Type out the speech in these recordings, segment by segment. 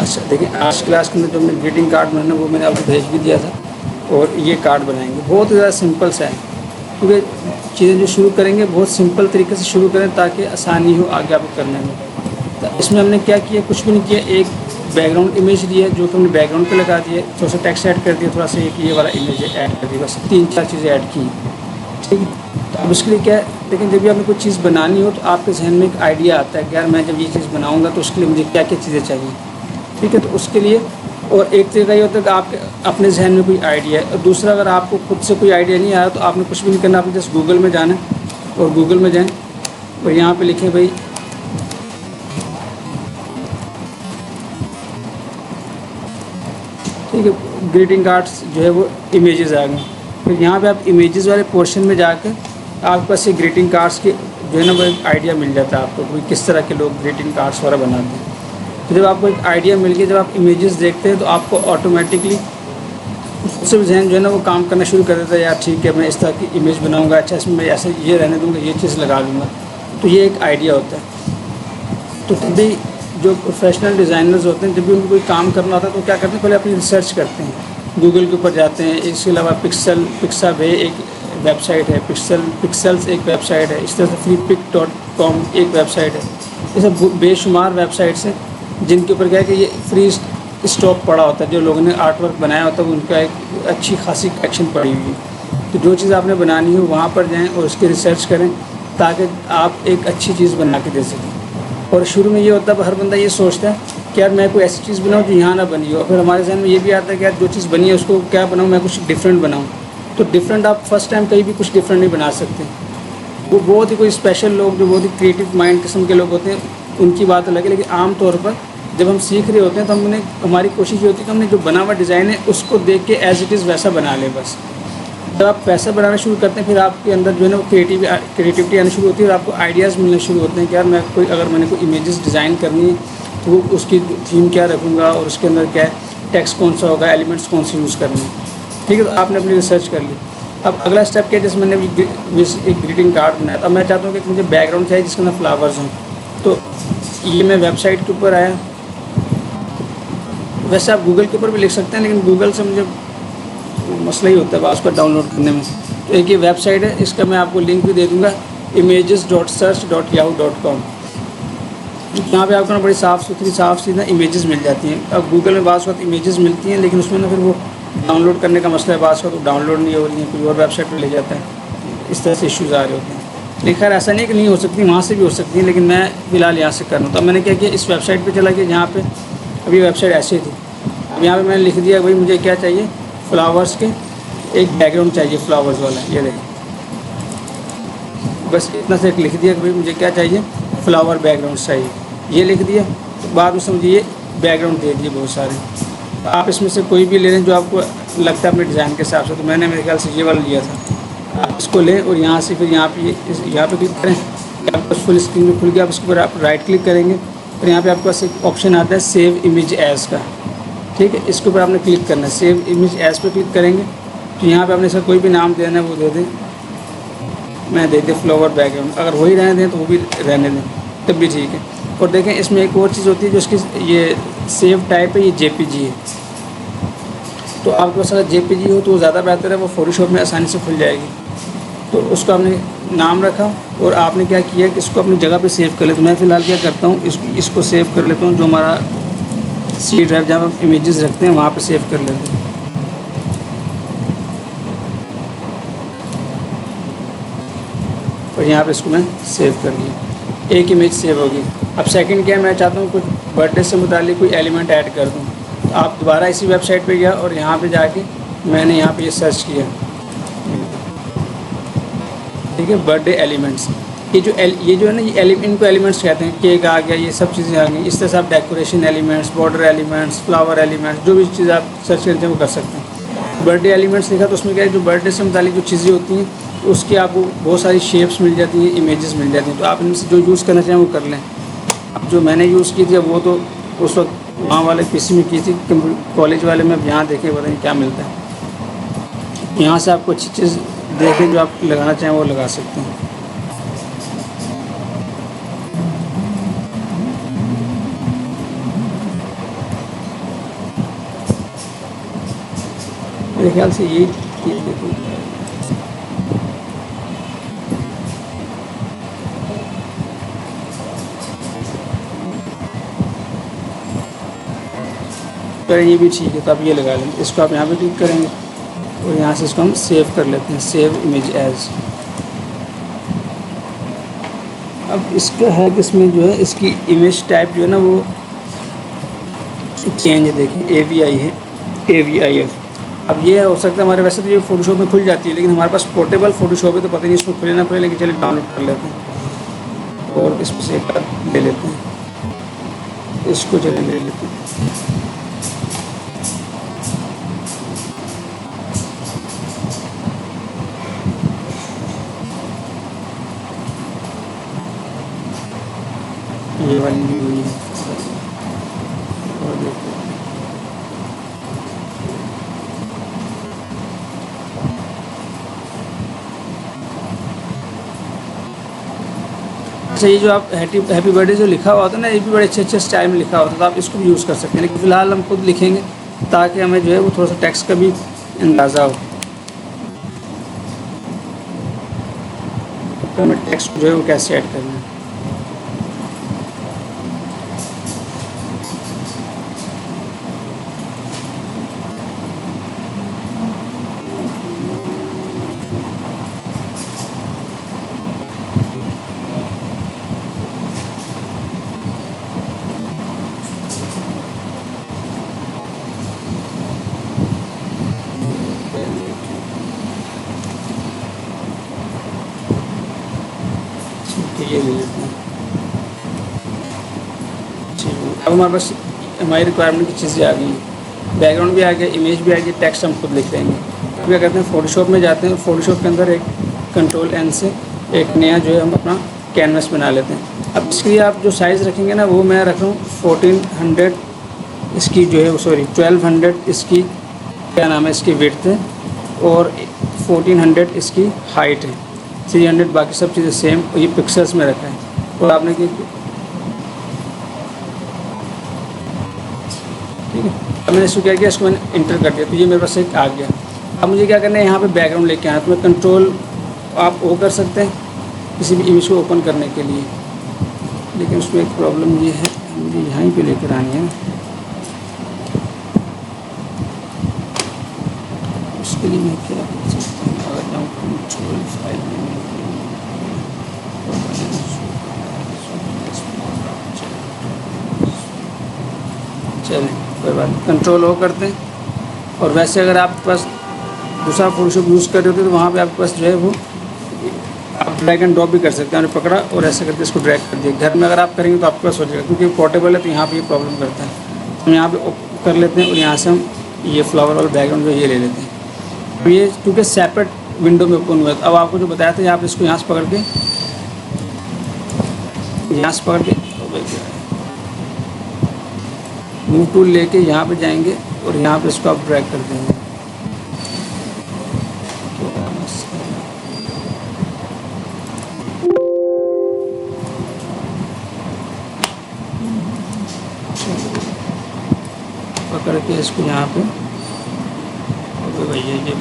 अच्छा देखिए, आज क्लास के अंदर जो मैंने ग्रीटिंग कार्ड बनाना वो मैंने आपको भेज भी दिया था, और ये कार्ड बनाएंगे बहुत ज़्यादा सिंपल सा है, क्योंकि चीज़ें जो शुरू करेंगे बहुत सिंपल तरीके से शुरू करें ताकि आसानी हो आगे आपको करने में। तो इसमें हमने क्या किया, कुछ भी नहीं किया, एक बैकग्राउंड इमेज लिया जो कि हमने बैकग्राउंड पे लगा दिया, थोड़ा सा टेक्स्ट ऐड कर दिया, थोड़ा सा एक ये वाला इमेज ऐड कर दिया, बस 3-4 चीज़ें ऐड की, ठीक है। तो अब इसके लिए क्या है, लेकिन जब भी आपने कोई चीज़ बनानी हो तो आपके जहन में एक आइडिया आता है कि यार मैं जब ये चीज़ बनाऊँगा तो उसके लिए मुझे क्या क्या चीज़ें चाहिए, ठीक है। तो उसके लिए और एक तरीका ये होता है कि आपके अपने जहन में कोई आइडिया है, और दूसरा अगर आपको खुद से कोई आइडिया नहीं आया तो आपने कुछ भी नहीं करना, आपने जस्ट गूगल में जाना है और गूगल में जाएं और यहाँ पे लिखें भाई ठीक है, ग्रीटिंग कार्ड्स जो है वो इमेजेस आ गए। फिर यहाँ पे आप इमेजेस वाले पोर्शन में जाकर आपके पास ये ग्रीटिंग कार्ड्स के जो है ना वो एक आइडिया मिल जाता है आपको कोई किस तरह के लोग ग्रीटिंग कार्ड्स वगैरह बनाते हैं। तो जब आपको एक आइडिया मिल गया, जब आप इमेजेस देखते हैं तो आपको ऑटोमेटिकली उससे जहन जो है ना वो काम करना शुरू कर देता है, यार ठीक है मैं इस तरह की इमेज बनाऊंगा, अच्छा इसमें मैं ऐसे ये रहने दूंगा, ये चीज़ लगा लूँगा। तो ये एक आइडिया होता है। तो तभी जो प्रोफेशनल डिज़ाइनर्स होते हैं जब भी उनको कोई काम करना होता है तो क्या करते हैं, पहले अपनी रिसर्च करते हैं, गूगल के ऊपर जाते हैं। इसके अलावा पिक्सावे एक वेबसाइट है, पिक्सल्स एक वेबसाइट है, इस तरह से freepik.com एक वेबसाइट है। ये सब बेशुमार वेबसाइट्स हैं जिनके ऊपर क्या है कि ये फ्री स्टॉक पड़ा होता है, जो लोगों ने आर्ट वर्क बनाया होता है उनका एक अच्छी खासी कलेक्शन पड़ी हुई है। तो जो चीज़ आपने बनानी हो वहाँ पर जाएँ और उसकी रिसर्च करें ताकि आप एक अच्छी चीज़ बना के दे सकें। और शुरू में ये होता है, हर बंदा ये सोचता है कि यार मैं कोई ऐसी चीज़ बनाऊँ जो यहाँ ना बनी हो, और फिर हमारे जहन में ये भी आता है कि यार जो चीज़ बनी है उसको क्या बनाऊँ, मैं कुछ डिफरेंट बनाऊँ। तो डिफरेंट आप फर्स्ट टाइम कहीं भी कुछ डिफरेंट नहीं बना सकते। वो बहुत ही कोई स्पेशल लोग जो बहुत ही क्रिएटिव माइंड किस्म के लोग होते हैं उनकी बात अलग है, लेकिन आम तौर पर जब हम सीख रहे होते हैं तो हमारी कोशिश ये होती है कि हमने जो बना हुआ डिज़ाइन है उसको देख के एज इट इज़ वैसा बना लें बस। जब आप वैसा बनाना शुरू करते हैं फिर आपके अंदर जो है ना वो क्रिएटिविटी आनी शुरू होती है और आपको आइडियाज़ मिलने शुरू होते हैं कि यार मैं अगर मैंने कोई इमेजेस डिज़ाइन करनी है तो वो उसकी थीम क्या रखूँगा और उसके अंदर क्या है टेक्स्ट कौन सा होगा, एलिमेंट्स कौन से यूज़ करने हैं, ठीक है। तो आपने अपनी रिसर्च कर ली। अब अगला स्टेप क्या है, जैसे मैंने एक ग्रीटिंग कार्ड बनाया, अब मैं चाहता हूँ कि मुझे बैकग्राउंड चाहिए जिसके अंदर फ्लावर्स हों। तो ये मैं वेबसाइट के ऊपर आया, वैसे आप गूगल के ऊपर भी लिख सकते हैं लेकिन गूगल से मुझे मसला ही होता है उसको डाउनलोड करने में। तो एक ये वेबसाइट है, इसका मैं आपको लिंक भी दे दूँगा, images.search.yahoo.com। यहाँ पे आपको ना बड़ी साफ़ सीधा इमेजेस मिल जाती हैं। अब गूगल में बाज़ वक्त इमेजेस मिलती हैं लेकिन उसमें ना फिर वो डाउनलोड करने का मसला है, बाज़ वक्त डाउनलोड नहीं हो रही है, कोई और वेबसाइट पर ले जाता है, इस तरह से इश्यूज़ आ रहे होते हैं। लेकिन खैर ऐसा नहीं कि नहीं हो सकती, वहाँ से भी हो सकती है, लेकिन मैं फ़िलहाल यहाँ से कर रहा हूँ। तो मैंने क्या किया, इस वेबसाइट पर चला गया जहाँ पर अभी वेबसाइट ऐसी थी। अब यहाँ पर मैंने लिख दिया भाई मुझे क्या चाहिए, फ्लावर्स के एक बैकग्राउंड चाहिए फ्लावर्स वाला, ये देखिए बस इतना से लिख दिया कि भाई मुझे क्या चाहिए, फ्लावर बैकग्राउंड चाहिए, ये लिख दिया। तो बाद में समझिए ये बैकग्राउंड दे दिए बहुत सारे। तो आप इसमें से कोई भी ले लें जो आपको लगता है अपने डिज़ाइन के हिसाब से। तो मैंने मेरे ख्याल से ये वाला लिया था। आप इसको लें और यहाँ से फिर यहाँ पे क्लिक करें, आपको फुल स्क्रीन में खुल गया। आप इसके ऊपर आप राइट क्लिक करेंगे और यहाँ पर आपके पास एक ऑप्शन आता है सेव इमेज एज़ का, ठीक है। इसके ऊपर आपने क्लिक करना है, save image as per click करेंगे तो यहाँ पे आपने इसका कोई भी नाम देना है वो दे दें, मैं दे फ्लावर बैकग्राउंड, अगर वही रहने दें तो वो भी रहने दें तब भी ठीक है। और देखें इसमें एक और चीज़ होती है जो इसकी ये सेव टाइप है, ये जेपीजी है। तो आपके पास अगर जेपीजी हो तो वो ज़्यादा बेहतर है, वो फोटोशॉप में आसानी से खुल जाएगी। तो उसका आपने नाम रखा और आपने क्या किया कि इसको अपनी जगह पर सेव कर ले। तो मैं फ़िलहाल क्या करता हूँ, इसको सेव कर लेता हूँ, जो हमारा सी ड्राइव जहाँ हम इमेजेस रखते हैं वहाँ पर सेव कर लेते हैं। और यहाँ पे इसको मैं सेव कर लिया, एक इमेज सेव होगी। अब सेकंड क्या है, मैं चाहता हूँ कुछ बर्थडे से मुतालिक कोई एलिमेंट ऐड कर दूँ। तो आप दोबारा इसी वेबसाइट पे गया और यहाँ पे जाके मैंने यहाँ पे ये सर्च किया, ठीक है, बर्थडे एलिमेंट्स। ये जो है ना ये इनको एलिमेंट्स कहते हैं, केक आ गया, ये सब चीज़ें आ गई। इस तरह से आप decoration elements, border elements, flower elements, जो भी चीज़ आप सर्च करते हैं वो कर सकते हैं। बर्थडे एलिमेंट्स लिखा तो उसमें क्या है, जो बर्थडे से मुतालिक जो चीज़ें होती हैं उसकी आपको बहुत सारी शेप्स मिल जाती हैं, इमेजेस मिल जाती हैं। तो आप इनसे जो यूज़ करना चाहें वो कर लें। अब जो मैंने यूज़ की थी वो तो उस वक्त वहाँ वाले पीसी में की थी, कॉलेज वाले में। अब यहाँ देखें बताइए क्या मिलता है। यहाँ से आपको अच्छी चीज़ देखें जो आप लगाना चाहें वो लगा सकते हैं। मेरे ख्याल से ये देखो, तो ये भी ठीक है, तो आप ये लगा लेंगे। इसको आप यहाँ पे क्लिक करेंगे और यहाँ से इसको हम सेव कर लेते हैं, सेव इमेज एज। अब इसका है कि इसमें जो है इसकी इमेज टाइप जो है ना वो चेंज है, देखिए AVI है, AVIF। अब ये हो सकता है हमारे, वैसे तो ये फ़ोटोशॉप में खुल जाती है, लेकिन हमारे पास पोर्टेबल फ़ोटोशॉप है तो पता नहीं इसमें खुले ना खुले, लेकिन चलिए डाउनलोड कर लेते हैं और इसमें से एक ले लेते हैं, इसको चलिए ले लेते हैं। ये वाली भी हुई है और देखो, अच्छा ये जो आप हैप्पी बर्थडे जो लिखा हुआ होता है ना, ये भी बड़े अच्छे स्टाइल में लिखा होता है, तो आप इसको भी यूज़ कर सकते हैं, लेकिन फ़िलहाल हम खुद लिखेंगे ताकि हमें जो है वो थोड़ा सा टेक्स्ट का भी अंदाज़ा हो, तो हमें टेक्स्ट जो है वो कैसे ऐड करना है। ये ले लेते हैं। अब हमारे पास हमारी रिक्वायरमेंट की चीज़ें आ गई, बैकग्राउंड भी आ गया, इमेज भी आ गई, टेक्स्ट हम खुद लिख देंगे। अब क्या करते हैं, फ़ोटोशॉप में जाते हैं, फ़ोटोशॉप के अंदर एक Ctrl+N से एक नया जो है हम अपना कैनवस बना लेते हैं। अब इसके लिए आप जो साइज़ रखेंगे ना वो मैं रख रहा हूँ 1400 इसकी जो है, सॉरी 1200 इसकी क्या नाम है इसकी विड्थ है और 1400 इसकी हाइट है, 300 बाकी सब चीज़ें सेम, ये पिक्सल्स में रखा है। और आपने ठीक है, अब मैंने इसको क्या किया, इसको मैंने इंटर कर दिया, तो ये मेरे पास एक आ गया। अब मुझे क्या करना है, यहाँ पे बैकग्राउंड लेके आना, तो मैं कंट्रोल आप ओ कर सकते हैं किसी भी इमेज को ओपन करने के लिए, लेकिन उसमें एक प्रॉब्लम ये है, मुझे यहीं पे लेकर आनी है। उसके लिए मैं क्या कर सकता हूँ, अगर जाऊँ कंट्रोल फाइल में, चलें कोई बात नहीं, कंट्रोल ओ करते हैं। और वैसे अगर आपके पास दूसरा फ़ोटोशॉप यूज़ कर रहे होते तो वहाँ पे आपके पास जो है वो आप ड्रैग एंड ड्रॉप भी कर सकते हैं, आपने पकड़ा और ऐसे करके इसको ड्रैग कर दिया। घर में अगर आप करेंगे तो आपके पास हो जाएगा, क्योंकि पोर्टेबल है तो यहाँ पे ये प्रॉब्लम करता है। हम यहाँ पे कर लेते हैं और यहाँ से हम ये फ्लावर वाला बैकग्राउंड जो ये ले लेते हैं। तो ये क्योंकि सेपरेट विंडो में ओपन हुआ है, अब आपको जो बताया था, आप इसको यहाँ से पकड़ के मूव टूल लेके यहाँ पे जाएंगे और यहाँ पे इसको आप ड्रैग कर देंगे। पकड़ के इसको यहाँ पे भैया ये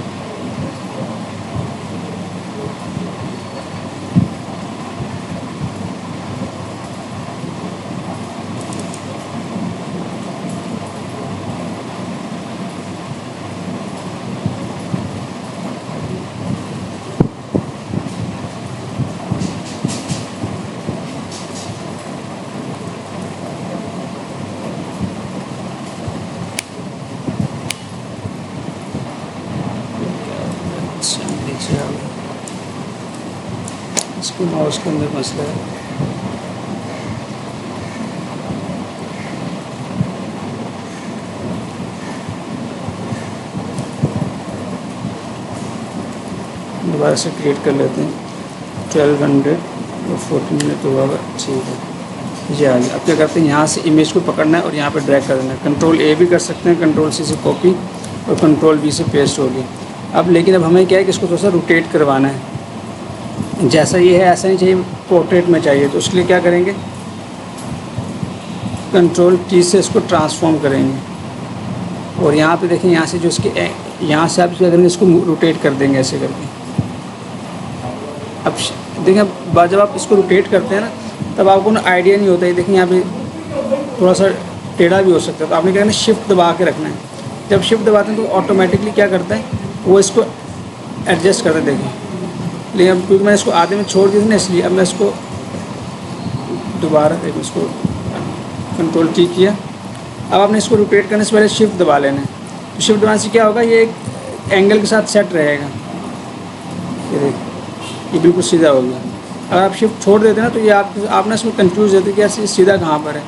इसको माउस के अंदर मसला है। दोबारा से क्रिएट कर लेते हैं, 1200 और 1400 तो होगा, ठीक है ये आ गया। अब क्या करते हैं, यहाँ से इमेज को पकड़ना है और यहाँ पे ड्रैग कर देना है। कंट्रोल ए भी कर सकते हैं, कंट्रोल सी से कॉपी और कंट्रोल वी से पेस्ट हो गया। अब लेकिन अब हमें क्या है कि इसको थोड़ा सा रोटेट करवाना है, जैसा ये है ऐसा नहीं चाहिए, पोर्ट्रेट में चाहिए। तो उसके लिए क्या करेंगे, कंट्रोल टी से इसको ट्रांसफॉर्म करेंगे और यहाँ पे देखें, यहाँ से जो इसके यहाँ से आप क्या करेंगे, इसको रोटेट कर देंगे ऐसे करके। अब देखिए जब आप इसको रोटेट करते हैं ना, तब आपको ना आइडिया नहीं होता है। देखिए यहाँ पे थोड़ा सा टेढ़ा भी हो सकता है, तो आपने क्या करना है, शिफ्ट दबा के रखना है। जब शिफ्ट दबाते हैं तो ऑटोमेटिकली क्या करता है, वो इसको एडजस्ट करता है। देखिए, लेकिन अब क्योंकि मैंने इसको आधे में छोड़ दिया था ना, इसलिए अब मैं इसको दोबारा देखो, इसको कंट्रोल की किया। अब आपने इसको रोटेट करने से पहले शिफ्ट दबा लेना है। तो शिफ्ट दबाने से क्या होगा, ये एक एंगल के साथ सेट रहेगा। ये देखिए, ये बिल्कुल सीधा हो गया। अगर आप शिफ्ट छोड़ देते हैं ना, तो ये आप ना इसमें कंफ्यूज होते हैं कि ऐसे सीधा कहाँ पर है।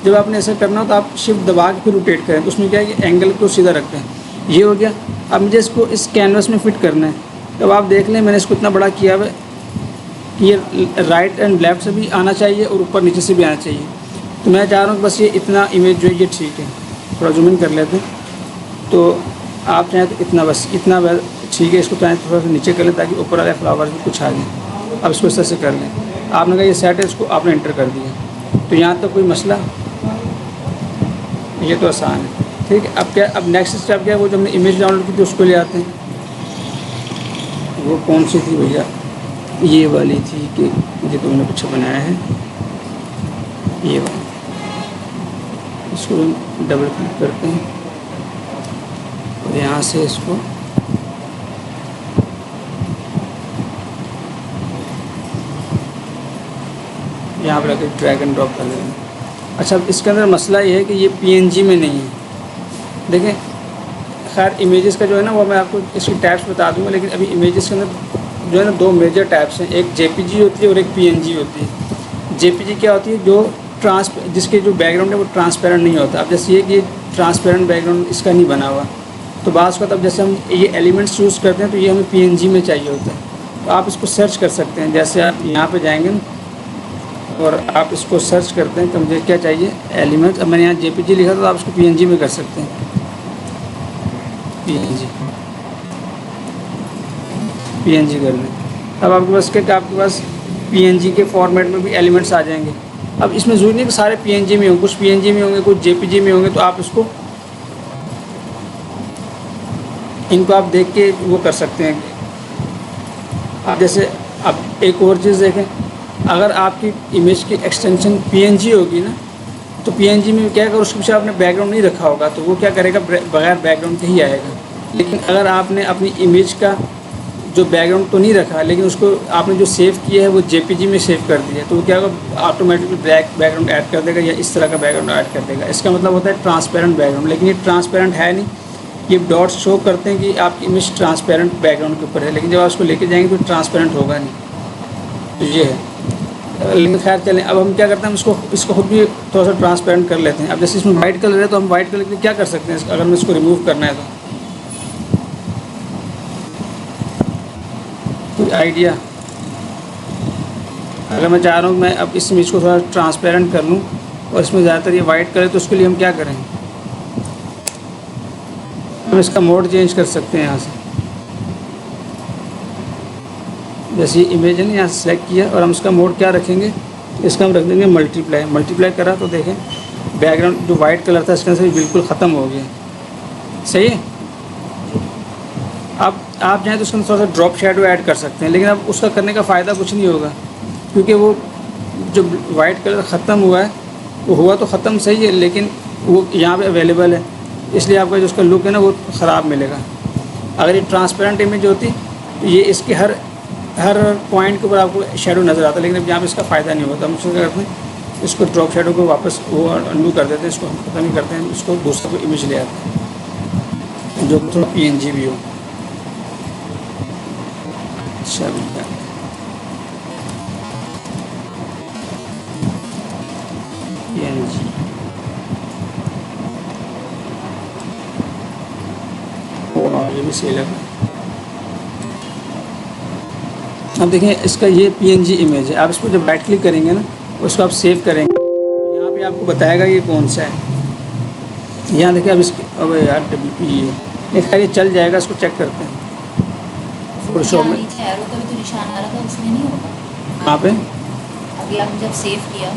जब आपने ऐसा करना हो तो आप शिफ्ट दबा के फिर रोटेट करें, तो उसमें क्या है कि एंगल को सीधा रखते हैं। ये हो गया। अब मुझे इसको इस कैनवस में फिट करना है। तब आप देख लें, मैंने इसको इतना बड़ा किया हुआ है कि ये राइट एंड लेफ़्ट से भी आना चाहिए और ऊपर नीचे से भी आना चाहिए। तो मैं चाह रहा हूँ बस ये इतना इमेज जो है ये ठीक है। थोड़ा जूम इन कर लेते हैं, तो आप चाहें तो इतना, बस इतना ठीक है। इसको चाहें थोड़ा सा नीचे कर लें ताकि ऊपर वाले फ्लावर्स भी कुछ आ जाए। अब इसको इस तरह से कर लें। आपने कहा ये सेट है, इसको आपने एंटर कर दिया। तो यहाँ तक कोई मसला, ये तो आसान है। ठीक है, अब क्या, अब नेक्स्ट स्टेप क्या है, वो जो हमने इमेज डाउनलोड की थी उसको ले आते हैं। वो कौन सी थी भैया, ये वाली थी कि मुझे तो मैंने कुछ बनाया है, ये वाली। इसको डबल क्लिक करते हैं और यहाँ से इसको यहाँ पर आकर ड्रैग एंड ड्रॉप कर लेते हैं। अच्छा, अब इसके अंदर मसला ये है कि ये पीएनजी में नहीं है। देखें, खैर इमेजेस का जो है ना, वो मैं आपको इसकी टाइप्स बता दूंगा, लेकिन अभी इमेजेस के अंदर जो है ना, दो मेजर टाइप्स हैं। एक जेपीजी होती है और एक पीएनजी होती है। जेपीजी क्या होती है, जो जिसके जो बैकग्राउंड है वो ट्रांसपेरेंट नहीं होता। अब जैसे ये कि ट्रांसपेरेंट बैकग्राउंड इसका नहीं बना हुआ, तो बाज़ का तब जैसे हम ये एलिमेंट्स यूज़ करते हैं तो ये हमें पीएनजी में चाहिए होता है। तो आप इसको सर्च कर सकते हैं। जैसे आप यहाँ पे जाएंगे और आप इसको सर्च करते हैं कि मुझे क्या चाहिए, एलिमेंट। अब मैंने यहाँ जेपीजी लिखा तो आप इसको पीएनजी में कर सकते हैं। पीएनजी कर लें। अब आपके पास क्या, आपके पास पीएनजी के फॉर्मेट में भी एलिमेंट्स आ जाएंगे। अब इसमें ज़रूरी नहीं कि सारे पीएनजी में होंगे, कुछ पीएनजी में होंगे, कुछ जेपीजी में होंगे। तो आप इनको आप देख के वो कर सकते हैं। आप जैसे अब एक और चीज़ देखें, अगर आपकी इमेज की एक्सटेंशन पीएनजी होगी ना, तो पीएनजी में क्या, अगर उसके पीछे आपने बैकग्राउंड नहीं रखा होगा तो वो क्या करेगा, बगैर बैकग्राउंड के ही आएगा। लेकिन अगर आपने अपनी इमेज का जो बैकग्राउंड तो नहीं रखा, लेकिन उसको आपने जो सेव किया है वो जेपीजी में सेव कर दिया, तो वो क्या होगा, ऑटोमेटिकली बैकग्राउंड ऐड कर देगा या इस तरह का बैकग्राउंड ऐड कर देगा। इसका मतलब होता है ट्रांसपेरेंट बैकग्राउंड, लेकिन ये ट्रांसपेरेंट है नहीं। ये डॉट्स शो करते हैं कि आपकी इमेज ट्रांसपेरेंट बैकग्राउंड के ऊपर है, लेकिन जब आप उसको लेके जाएंगे तो ट्रांसपेरेंट होगा नहीं। तो ये है। लेकिन खैर चलें, अब हम क्या करते हैं, इसको खुद भी थोड़ा सा ट्रांसपेरेंट कर लेते हैं। अब जैसे इसमें वाइट कलर है तो हम वाइट कलर के लिए क्या कर सकते हैं, अगर हमें इसको रिमूव करना है तो कोई आइडिया। अगर मैं चाह रहा हूँ मैं अब इस इमेज को थोड़ा ट्रांसपेरेंट कर लूँ और इसमें ज़्यादातर ये वाइट कलर, तो उसके लिए हम क्या करें, हम इसका मोड चेंज कर सकते हैं यहाँ से। जैसे इमेज है ना, यहाँ से सेलेक्ट किया और हम इसका मोड क्या रखेंगे, इसका हम रख देंगे मल्टीप्लाई। मल्टीप्लाई करा तो देखें बैकग्राउंड जो वाइट कलर था इसके अंदर से बिल्कुल ख़त्म हो गया। सही है। अब आप चाहें तो उसके अंदर थोड़ा सा ड्रॉप शेडो ऐड कर सकते हैं, लेकिन अब उसका करने का फ़ायदा कुछ नहीं होगा, क्योंकि वो जो वाइट कलर ख़त्म हुआ है वो हुआ तो ख़त्म सही है, लेकिन वो यहाँ पे अवेलेबल है, इसलिए आपका जो उसका लुक है ना वो ख़राब मिलेगा। अगर ये ट्रांसपेरेंट इमेज होती तो ये इसके हर पॉइंट के ऊपर आपको शेडो नज़र आता, लेकिन अब यहाँ पे इसका फ़ायदा नहीं होता। हम उसको क्या करते हैं, इसको ड्रॉप शेडो को वापस वो अनडू कर देते हैं, इसको हम ख़त्म नहीं करते हैं, इसको दूसरा को इमेज ले आते हैं जो थोड़ा पीएनजी भी हो। पीएनजी ये भी सही लगा। अब देखें इसका ये पीएनजी इमेज है। आप इसको जब राइट क्लिक करेंगे ना, उसको आप सेव करेंगे, यहाँ पे आपको बताएगा ये कौन सा है। यहाँ देखिए अब इसके, अब यार WP ये खैर ये चल जाएगा, इसको चेक करते हैं फोटोशॉप में। एरो का भी तो निशान आ रहा था, उसमें नहीं होगा कहाँ पे, अभी आपने जब सेव किया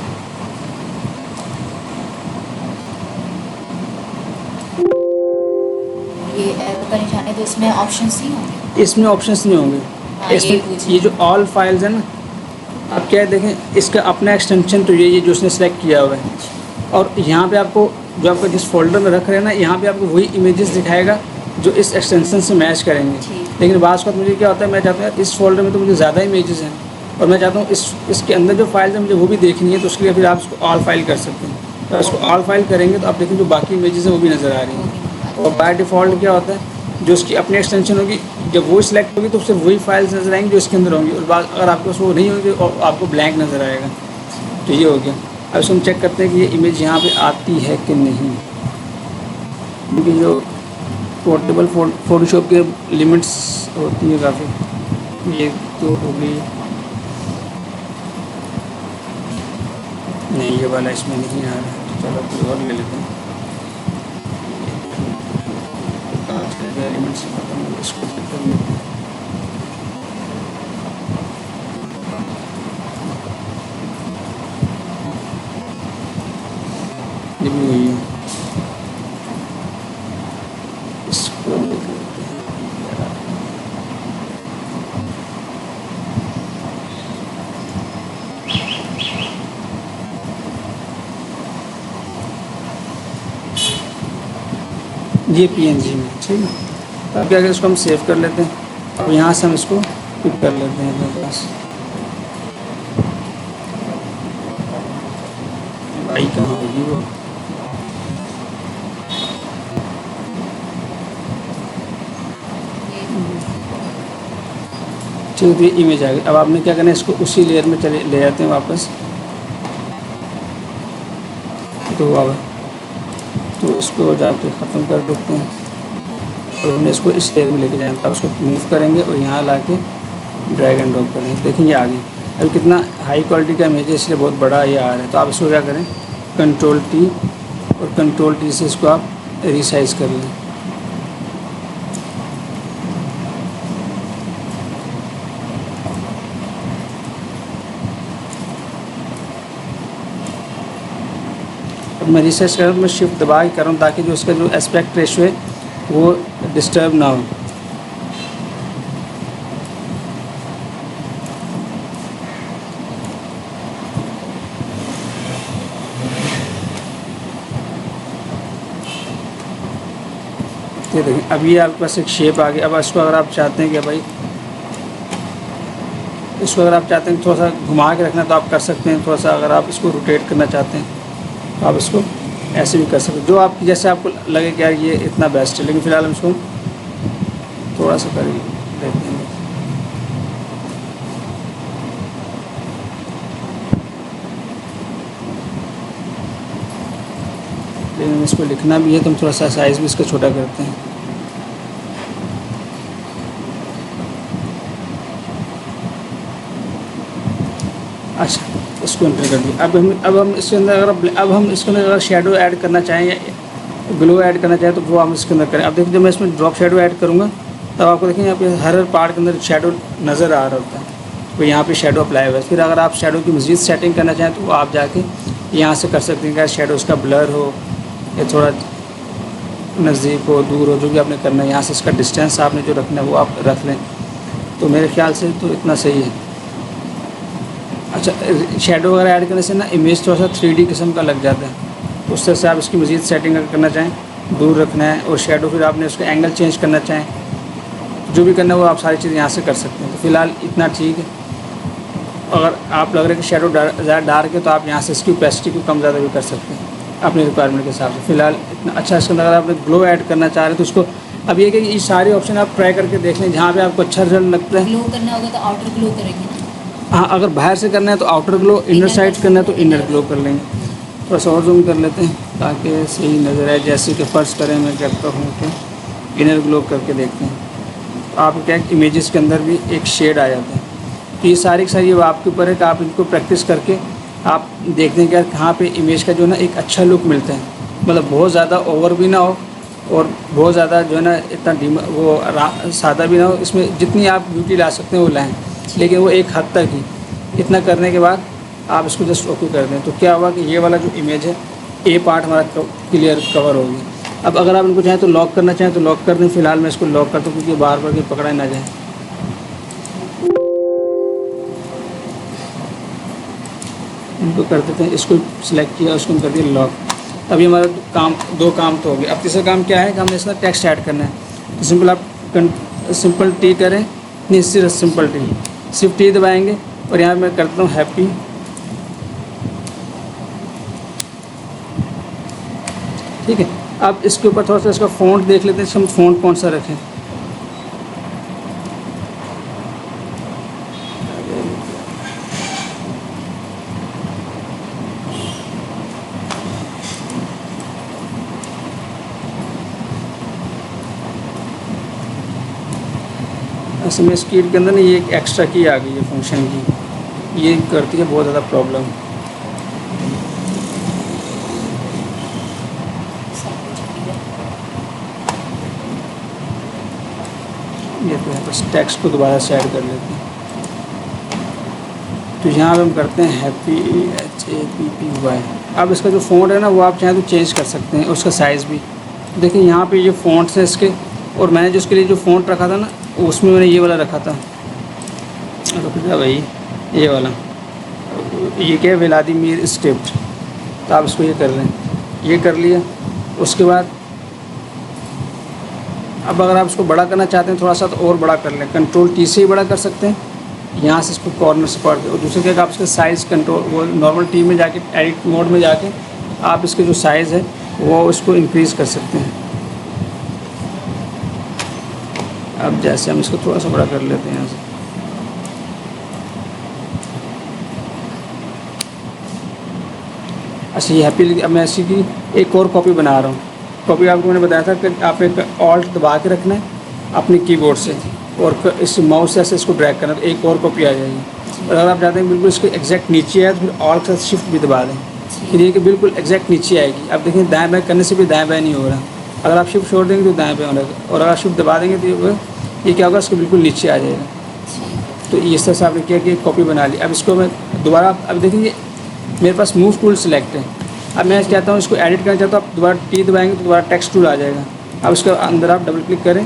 ये एरो का निशान है तो इसमें ऑप्शंस नहीं होंगे? इसमें ऑप्शंस नहीं होंगे। हाँ, ये इसमें पूछ ये जो ऑल फाइल्स है ना, आप क्या है देखें, इसका अपना एक्सटेंशन तो ये जो उसने सेलेक्ट किया हुआ है, और यहाँ पे आपको जो आपका जिस फोल्डर में रख रहे हैं ना, यहाँ पे आपको वही इमेजेस दिखाएगा जो इस एक्सटेंशन से मैच करेंगे। ठीक। लेकिन बात मुझे क्या होता है, मैं चाहता हूँ यार इस फोल्डर में तो मुझे ज़्यादा इमेजेस हैं, और मैं चाहता हूँ इसके अंदर जो फाइल्स है मुझे वो भी देखनी है, तो उसके लिए फिर आप इसको ऑल फाइल कर सकते हैं। तो इसको ऑल फाइल करेंगे तो आप देखें जो बाकी इमेजेस हैं वो भी नज़र आ रही हैं। और बाय डिफ़ॉल्ट क्या होता है, जो उसकी अपनी एक्सटेंशन होगी, जब वो सिलेक्ट होगी तो सिर्फ वही फाइल्स नज़र आएंगी जो इसके अंदर होंगी, और बात अगर आपके पास वो नहीं होगी और आपको ब्लैंक नज़र आएगा। तो ये हो गया। अब इसको हम चेक करते हैं कि ये इमेज यहाँ पे आती है कि नहीं, क्योंकि जो पोर्टेबल फोटोशॉप के लिमिट्स होती है काफ़ी, ये तो हो गई नहीं, ये वाला इसमें नहीं आ रहा है, तो चलो कोई और ले लेते हैं। एलिमेंट्स इसको चेक कर लेते हैं। ये भी वही है, इसको देख लेते हैं। ये PNG में, ठीक है। अब क्या करें, इसको हम सेव कर लेते हैं। अब यहाँ से हम इसको पिक कर लेते हैं अपने पास। भाई कहाँ होगी वो, ठीक है। इमेज आ गई। अब आपने क्या करना है, इसको उसी लेयर में चले ले जाते हैं वापस। तो इसको जाके ख़त्म कर देते हैं, और हमने इसको इस लेयर में लेके जाएंगे। अब उसको मूव करेंगे और यहाँ ला के ड्रैग एंड ड्रॉप करेंगे, देखेंगे आ गई। अभी कितना हाई क्वालिटी का इमेज है, इसलिए बहुत बड़ा ये आ रहा है। तो आप इसको क्या करें, Ctrl+T और Ctrl+T से इसको आप रिसाइज कर लें। अब मैं रिसाइज कर रहा हूँ, मैं शिफ्ट दबा के कर रहा हूँ ताकि जो इसका जो एस्पेक्ट रेशियो है वो डिस्टर्ब ना हो। ये देखिए, अब ये आपके पास एक शेप आ गया। अब इसको अगर आप चाहते हैं कि भाई इसको अगर आप चाहते हैं थोड़ा सा घुमा के रखना तो आप कर सकते हैं। थोड़ा सा अगर आप इसको रोटेट करना चाहते हैं तो आप इसको ऐसे भी कर सकते हैं, जो आप जैसे आपको लगे कि यार ये इतना बेस्ट है। लेकिन फ़िलहाल हम इसको थोड़ा सा कर देते हैं। लेकिन इसको लिखना भी है तो हम थोड़ा सा साइज़ भी इसका छोटा करते हैं। अच्छा, इसको एंटर कर दिया। अब हम इसके अंदर अब हम इसके अंदर अगर शेडो ऐड करना चाहें या ग्लो ऐड करना चाहें तो वो हम इसके अंदर करें। अब देखिए, जब मैं इसमें ड्रॉप शेडो ऐड करूँगा तब आपको देखेंगे यहाँ पे हर पार्ट के अंदर शेडो नज़र आ रहा होता है, तो यहाँ पे शेडो अप्लाई हुआ है। फिर अगर आप शेडो की मज़ीद सेटिंग करना चाहें तो वो आप जाके यहाँ से कर सकते हैं कि शेडो उसका ब्लर हो या थोड़ा नज़दीक हो, दूर हो, जो भी आपने करना है। यहाँ से इसका डिस्टेंस आपने जो रखना है वो आप रख लें। तो मेरे ख्याल से तो इतना सही है। अच्छा, शेडो वगैरह ऐड करने से ना इमेज थोड़ा सा 3D किस्म का लग जाता है, तो उस तरह से आप इसकी मज़ीद सेटिंग अगर करना चाहें, दूर रखना है और शेडो फिर आपने उसका एंगल चेंज करना चाहें, जो भी करना है वो आप सारी चीज़ यहाँ से कर सकते हैं। तो फ़िलहाल इतना ठीक है। अगर आप लग रहा है कि शेडो ज़्यादा डार्क है तो आप यहाँ से इसकी ओपेसिटी को कम ज़्यादा भी कर सकते हैं अपने रिक्वायरमेंट के हिसाब से। फ़िलहाल इतना अच्छा। इसके अंदर अगर आपने ग्लो ऐड करना चाह रहे हैं तो उसको अब ये कि ये सारे ऑप्शन आप ट्राई करके देख लें, जहाँ पे आपको अच्छा रिजल्ट लगता है। ग्लो करना होगा तो आउटर ग्लो करेंगे ना? हाँ, अगर बाहर से करना है तो आउटर ग्लो, इनर साइड करना है तो इनर ग्लो कर लेंगे। थोड़ा सा और जूम कर लेते हैं ताकि सही नज़र आए। जैसे कि फ़र्ज़ करें मैं करता हूँ कि इनर ग्लो करके देखते हैं, तो आप क्या इमेजेस के अंदर भी एक शेड आ जाता है। तो ये सारी की सारी ये आपके ऊपर है कि आप इनको प्रैक्टिस करके आप देखते हैं कि यार कहाँ पे इमेज का जो है ना एक अच्छा लुक मिलता है। मतलब बहुत ज़्यादा ओवर भी ना हो और बहुत ज़्यादा जो है ना इतना सादा भी ना हो। इसमें जितनी आप ब्यूटी ला सकते हैं वो लाएँ, लेकिन वो एक हद तक ही। इतना करने के बाद आप इसको जस्ट ओके कर दें तो क्या हुआ कि ये वाला जो इमेज है, ए पार्ट हमारा क्लियर कवर हो गया। अब अगर आप इनको चाहें तो लॉक करना चाहें तो लॉक कर दें। फिलहाल मैं इसको लॉक करता हूँ क्योंकि बार बार ये पकड़ा ना जाए। इनको कर देते हैं, इसको सिलेक्ट किया, उसको कर दिया लॉक। अभी हमारा काम 2 काम तो हो गए। अब तीसरा काम क्या है कि हमें इसमें टेक्स्ट ऐड करना है। तो सिंपल आप सिंपल टी करें, नहीं सिर्फ सिंपल टी, सिर्फ टी दबाएंगे और यहाँ मैं करता हूँ हैप्पी। ठीक है, अब इसके ऊपर थोड़ा सा इसका फ़ॉन्ट देख लेते हैं, हम फ़ॉन्ट कौन सा रखें। ऐसे में इस कीट के अंदर ना ये एक एक्स्ट्रा की आ गई है फंक्शन की, ये करती है बहुत ज़्यादा प्रॉब्लम। ये तो है, बस टेक्स्ट को दोबारा से ऐड कर लेते हैं। तो यहाँ पे हम करते हैं हैप्पी HAPPY। अब इसका जो फ़ॉन्ट है ना वो आप चाहें तो चेंज कर सकते हैं, उसका साइज़ भी। देखिए यहाँ पे ये फ़ॉन्ट्स हैं इसके, और मैंने जो उसके लिए जो फ़ॉन्ट रखा था ना उसमें मैंने ये वाला रखा था। रुक जा भाई, ये वाला, ये क्या है, व्लादिमीर स्क्रिप्ट। तो आप इसको ये कर लें, ये कर लिया। उसके बाद अब अगर आप इसको बड़ा करना चाहते हैं थोड़ा सा तो और बड़ा कर लें, कंट्रोल टी से ही बड़ा कर सकते हैं, यहाँ से इसको कॉर्नर से पकड़ के। और दूसरे क्या आप इसका साइज़ कंट्रोल वो नॉर्मल टी में जाके एडिट मोड में जाके आप इसके जो साइज़ है वो इसको इंक्रीज़ कर सकते हैं। अब जैसे हम इसको थोड़ा सा बड़ा कर लेते हैं यहाँ से, अच्छा ये हैप्पी। अब मैं इसी की एक और कॉपी बना रहा हूँ। कॉपी आपको मैंने बताया था कि आपने ऑल्ट दबा के रखना है अपने कीबोर्ड से, और इस माउस से ऐसे इसको ड्रैग करना, तो एक और कॉपी आ जाएगी। और अगर आप चाहते हैं बिल्कुल इसके एग्जैक्ट नीचे आए तो फिर ऑल्ट से शिफ्ट भी दबा दें, फिर ये कि बिल्कुल एग्जैक्ट नीचे आएगी। अब देखिए दाएँ बाएँ करने से भी दाएँ बाएँ नहीं हो रहा। अगर आप शिफ्ट छोड़ देंगे तो दाएँ बाएँ होगा, और अगर शिफ्ट दबा देंगे तो ये क्या होगा, इसको बिल्कुल नीचे आ जाएगा। तो इस तरह से आपने क्या कि कॉपी बना ली। अब इसको मैं दोबारा, अब देखिए मेरे पास मूव टूल सिलेक्ट है। अब मैं चाहता हूँ इसको एडिट करना चाहता हूँ, आप दोबारा टी दबाएंगे तो दोबारा टेक्स्ट टूल आ जाएगा। अब इसके अंदर आप डबल क्लिक करें,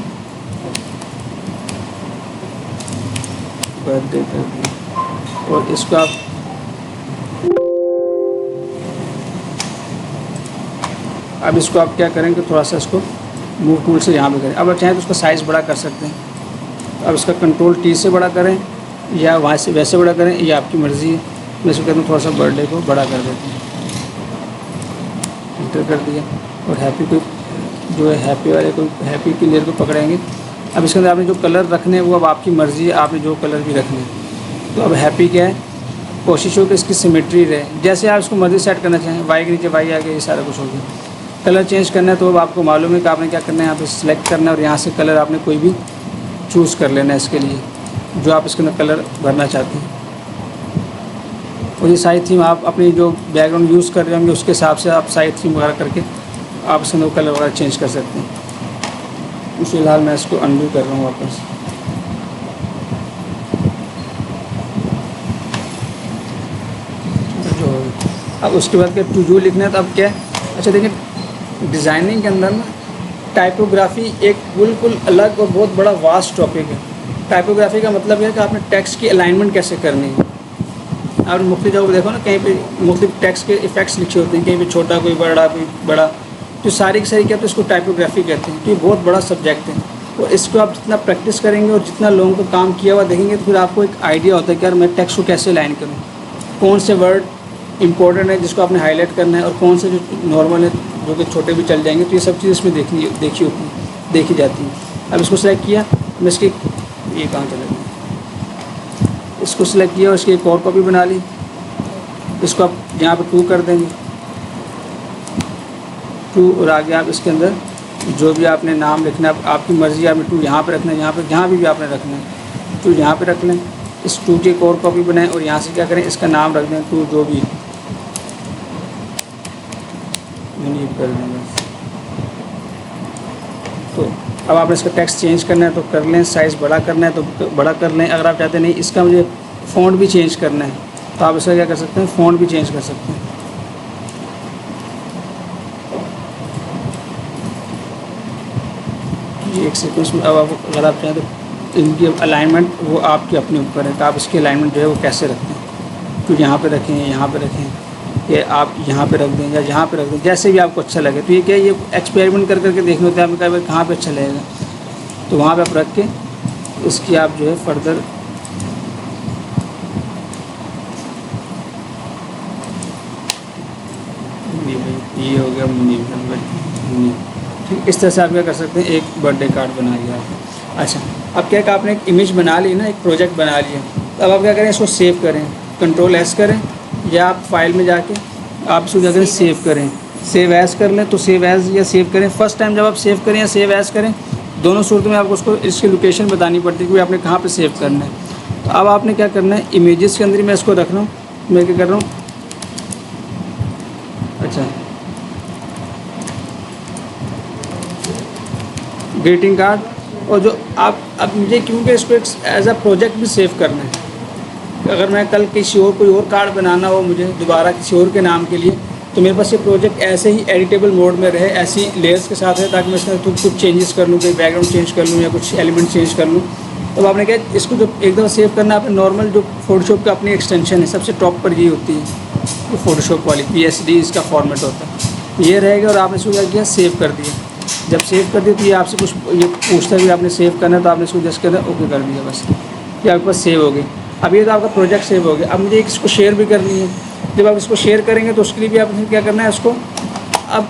बर्थडे कर दें, और इसको आप अब इसको आप क्या करेंगे, थोड़ा सा इसको मूव टूल से यहाँ पे करें। अब आप चाहें तो उसका साइज़ बड़ा कर सकते हैं। अब इसका कंट्रोल टी से बड़ा करें या वहाँ से वैसे बड़ा करें, ये आपकी मर्ज़ी है। मैं इसको कहता हूँ थोड़ा सा बर्थडे को बड़ा कर देते हैं, इंटर कर दिया। और हैप्पी को जो है हैप्पी वाले को, हैप्पी की लेयर को पकड़ेंगे। अब इसके अंदर आपने जो कलर रखने हैं वो अब आपकी मर्ज़ी है, आपने जो कलर भी रखने हैं। तो अब हैप्पी क्या है, कोशिश हो कि इसकी सिमेट्री रहे, जैसे आप इसको मर्ज़ी सेट करना चाहें। वाई के नीचे वाई आ गया, ये सारा कुछ हो गया। कलर चेंज करना है तो अब आपको मालूम है कि आपने क्या करना है, यहाँ पे सिलेक्ट करना है और यहाँ से कलर आपने कोई भी चूज़ कर लेना है इसके लिए, जो आप इसके अंदर कलर भरना चाहते हैं। और ये साइड थीम आप अपनी जो बैकग्राउंड यूज़ कर रहे होंगे उसके हिसाब से आप साइड थीम वगैरह करके आप इसके अंदर कलर वगैरह चेंज कर सकते हैं। फिलहाल मैं इसको अनडू कर रहा हूँ वापस। अब उसके बाद क्या टू डू लिखना है, तो अब क्या है, अच्छा देखिए डिज़ाइनिंग के अंदर ना टाइपोग्राफी एक बिल्कुल अलग और बहुत बड़ा वास्ट टॉपिक है। टाइपोग्राफी का मतलब है कि आपने टेक्स्ट की अलाइनमेंट कैसे करनी है। आप मुख्तलिफ जगहों पर देखो ना, कहीं पे मुख्तलिफ टेक्स्ट के इफ़ेक्ट्स लिखे होते हैं, कहीं पे छोटा कोई बड़ा, तो सारी की सारी क्या, तो इसको टाइपोग्राफी कहते हैं। तो ये बहुत बड़ा सब्जेक्ट है, और इसको आप जितना प्रैक्टिस करेंगे और जितना लोगों को काम किया हुआ देखेंगे तो फिर आपको एक आइडिया होता है कि यार मैं टेक्स्ट को कैसे लाइन करूँ, कौन से वर्ड इंपॉर्टेंट है जिसको आपने हाईलाइट करना है, और कौन से जो नॉर्मल है जो कि छोटे भी चल जाएंगे। तो ये सब चीज़ इसमें देखी जाती है। अब इसको सेलेक्ट किया, मैं इसकी ये कहाँ चला गया, इसको सिलेक्ट किया और इसकी एक और कॉपी बना ली। इसको आप यहाँ पे 2 कर देंगे, 2, और आगे आप इसके अंदर जो भी आपने नाम लिखना है आपकी मर्ज़ी, आपने 2 यहाँ पे रखना है, यहाँ पे जहाँ भी आपने रखना है 2 यहाँ पे रख लें। इस 2 की एक और कॉपी बनाएं और यहाँ से क्या करें, इसका नाम रख दें 2, जो भी यूनिक कर दें बस। तो अब आपने इसका टेक्स्ट चेंज करना है तो कर लें, साइज़ बड़ा करना है तो बड़ा कर लें। अगर आप चाहते नहीं इसका मुझे फ़ॉन्ट भी चेंज करना है तो आप इसका क्या कर सकते हैं, फ़ॉन्ट भी चेंज कर सकते हैं। एक सीक्वेंस में अब अगर आप चाहें तो इनकी अलाइनमेंट वो आपके अपने ऊपर है कि आप इसकी अलाइनमेंट जो है वो कैसे रखते हैं, तो यहाँ पे रखें, यहाँ पे रखें, ये आप यहाँ पे रख दें या यहाँ पे रख दें, जैसे भी आपको अच्छा लगे। तो ये क्या है, ये एक्सपेरिमेंट कर करके देखना होता है आपको कहीं कहाँ पे अच्छा लगेगा, तो वहाँ पे आप रख के इसकी आप जो है फर्दर ये हो गया मिनी। ठीक, इस तरह से आप क्या कर सकते हैं, एक बर्थडे कार्ड बना लिया आपने। अच्छा, अब क्या आपने एक इमेज बना ली ना, एक प्रोजेक्ट बना लिया, अब आप क्या करें, इसको सेव करें, Ctrl+S करें, या आप फाइल में जाके आप इसको क्या करें, सेव करें, सेव एज़ कर लें तो सेव एज़ या सेव करें। फर्स्ट टाइम जब आप सेव करें या सेव एज़ करें, दोनों सूरतों में आपको उसको इसकी लोकेशन बतानी पड़ती है कि आपने कहाँ पे सेव करना है। तो अब आपने क्या करना है, इमेजेस के अंदर ही मैं इसको रख रहा हूँ, मैं क्या कर रहा हूँ, अच्छा ग्रीटिंग कार्ड, और जो आप अब मुझे क्योंकि इसको एक एज अ प्रोजेक्ट भी सेव करना है, अगर मैं कल किसी और कोई और कार्ड बनाना हो मुझे दोबारा किसी और के नाम के लिए, तो मेरे पास ये प्रोजेक्ट ऐसे ही एडिटेबल मोड में रहे, ऐसी लेयर्स के साथ है, ताकि मैं इसमें कुछ चेंजेस कर लूँ, कोई बैकग्राउंड चेंज कर लूँ या कुछ एलिमेंट चेंज कर लूँ। तो आपने क्या, इसको जब एक दफ़ा सेव करना, आपने नॉर्मल जो फोटोशॉप का अपनी एक्सटेंशन है सबसे टॉप पर ये होती है, वो फोटोशॉप वाली PSD इसका फॉर्मेट होता है, ये रहेगा। और आपने इसको क्या किया, सेव कर दिया। जब सेव कर दिया तो ये आपसे कुछ ये पूछता है कि आपने सेव करना है, तो आपने इसको जस्ट करना ओके कर दिया, बस ये आपके पास सेव हो गई। अब ये तो आपका प्रोजेक्ट सेव हो गया। अब मुझे इसको शेयर भी करनी है, जब आप इसको शेयर करेंगे तो उसके लिए भी आपने क्या करना है, उसको अब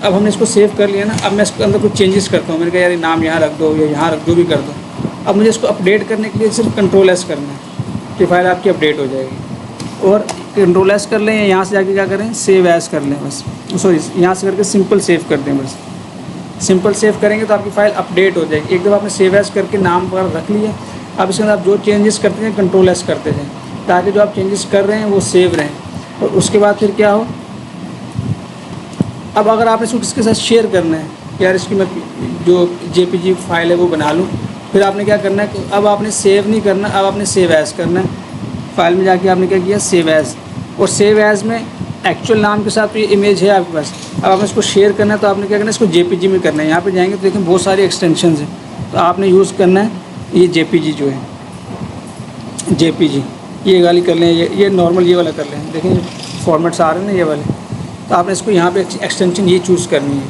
हमने इसको सेव कर लिया ना, अब मैं इसके अंदर कुछ चेंजेस करता हूँ। मैंने कहा यार नाम यहाँ रख दो या यहाँ रख दो, भी कर दो। अब मुझे इसको अपडेट करने के लिए सिर्फ Ctrl+S करना है, तो फाइल आपकी अपडेट हो जाएगी। और Ctrl+S कर लें या यहाँ से जाके क्या करें, सेव एज़ कर लें, बस सॉरी यहाँ से करके सिंपल सेव कर दें, बस सिंपल सेव करेंगे तो आपकी फ़ाइल अपडेट हो जाएगी। एक दफ़ा आपने सेव एज़ करके नाम वगैरह रख लिया, अब इसके अंदर आप जो चेंजेस करते हैं Ctrl+S करते जाएँ, ताकि जो आप चेंजेस कर रहे हैं वो सेव रहें। और उसके बाद फिर क्या हो, अब अगर आपने इसको किसके साथ शेयर करना है, यार इसकी मैं जो JPG फाइल है वो बना लूँ, फिर आपने क्या करना है कि अब आपने सेव नहीं करना, अब आपने सेव एज़ करना है। फाइल में जाके आपने क्या किया, सेव एज़, और सेव एज़ में एक्चुअल नाम के साथ तो ये इमेज है आपके पास। अब आपने इसको शेयर करना है, तो आपने क्या करना है, इसको JPG में करना है। यहाँ पे जाएंगे तो देखें बहुत सारी एक्सटेंशन हैं, तो आपने यूज़ करना है ये JPG जो है, JPG ये वाली कर लें, ये नॉर्मल ये वाला कर लें। देखें फॉर्मेट्स आ रहे हैं ना ये वाले, तो आपने इसको यहाँ पे एक्सटेंशन ये चूज़ करनी है।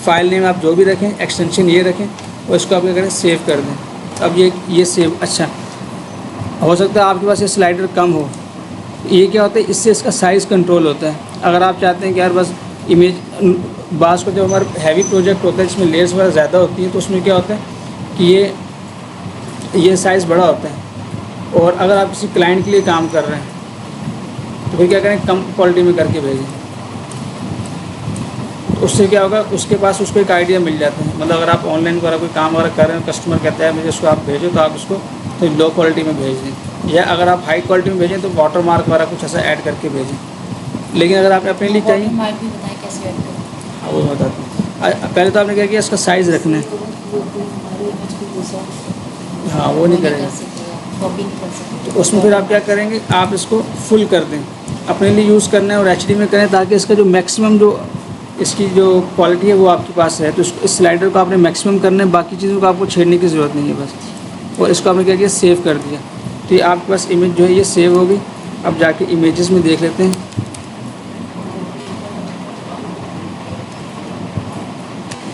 फाइल नेम आप जो भी रखें, एक्सटेंशन ये रखें, और इसको आप क्या करें, सेव कर दें। अब ये सेव, अच्छा हो सकता है आपके पास ये स्लाइडर कम हो, ये क्या होता है, इससे इसका साइज़ कंट्रोल होता है। अगर आप चाहते हैं कि यार बस इमेज बास को, जब हमारा हैवी प्रोजेक्ट होता है जिसमें लेयर्स वगैरह ज़्यादा होती हैं, तो उसमें क्या होता है कि ये साइज़ बड़ा होता है। और अगर आप किसी क्लाइंट के लिए काम कर रहे हैं तो फिर क्या करें, कम क्वालिटी में करके भेजें, तो उससे क्या होगा, उसके पास उसको एक आइडिया मिल जाता है। मतलब अगर आप ऑनलाइन वगैरह कोई काम वगैरह कर रहे हैं, कस्टमर कहता है मुझे इसको आप भेजो, तो आप उसको तो लो क्वालिटी में भेज दें, या अगर आप हाई क्वालिटी में भेजें तो वाटर मार्क वगैरह कुछ ऐसा ऐड करके भेजें। लेकिन अगर आपने अपने लिए चाहिए, वाटरमार्क भी बताएं कैसे ऐड करें। हाँ वो बताते हैं। पहले तो आपने क्या किया, इसका साइज़ रखना है, हाँ वो नहीं करेंगे, कॉपी नहीं कर सकते। तो उसमें फिर आप क्या करेंगे, आप इसको फुल कर दें, अपने लिए यूज़ करना है, और HD में करें, ताकि इसका जो मैक्सिमम जो इसकी जो क्वालिटी है वो आपके पास है। तो इस स्लाइडर को आपने मैक्सिमम करना है, बाकी चीज़ों को आपको छेड़ने की ज़रूरत नहीं है बस। और इसको आपने क्या किया, सेव कर दिया, तो ये आपके पास इमेज जो है ये सेव हो गई। अब जाके इमेजेस में देख लेते हैं,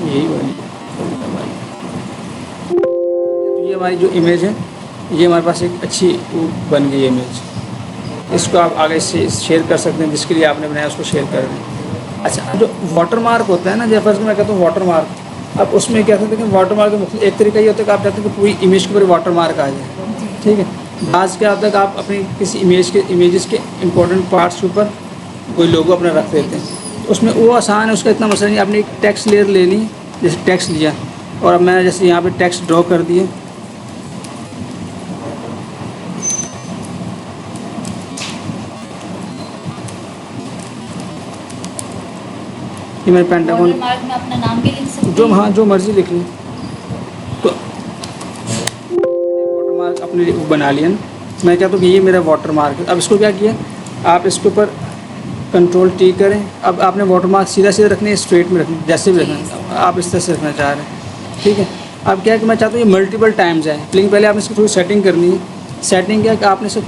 यही वाली, तो ये हमारी जो इमेज है, ये हमारे पास एक अच्छी बन गई इमेज। इसको आप आगे से शेयर कर सकते हैं, जिसके लिए आपने बनाया उसको शेयर कर दें। अच्छा, जो वाटर मार्क होता है ना, जैसे फर्स्ट मैं कहता हूँ वाटर मार्क, अब उसमें क्या होता है कि वाटर मार्क का एक तरीका ये होता है कि आप चाहते हैं कि पूरी इमेज के ऊपर वाटर मार्क आ जाए, ठीक है। आज क्या होता है कि आप अपनी किसी इमेजेस के इंपॉर्टेंट पार्ट्स के ऊपर कोई लोगो अपना रख देते हैं, तो उसमें वो आसान है, उसका इतना मसला नहीं। आपने एक टेक्स्ट लेयर लेनी, जैसे टेक्स्ट लिया, और अब मैंने जैसे यहाँ पे टेक्स्ट ड्रॉ कर दिए, ये मेरे पेंटागन, वाटरमार्क में अपना नाम भी लिख सकते हैं। जो हाँ जो मर्ज़ी लिख लें। तो वाटर मार्क अपने लिए बना लिया ना, मैं कहता हूँ कि ये मेरा वाटर मार्क है। अब इसको क्या किया, आप इसके ऊपर Ctrl+T करें। अब आपने वाटर मार्क सीधा रखने, स्ट्रेट में रखना, जैसे भी रखना आप इस तरह से रखना चाह रहे हैं। ठीक है। अब क्या है कि मैं चाहता हूँ ये मल्टीपल टाइम्स है, लेकिन पहले आपने इसकी थोड़ी सेटिंग करनी है। सेटिंग क्या है कि आपने सब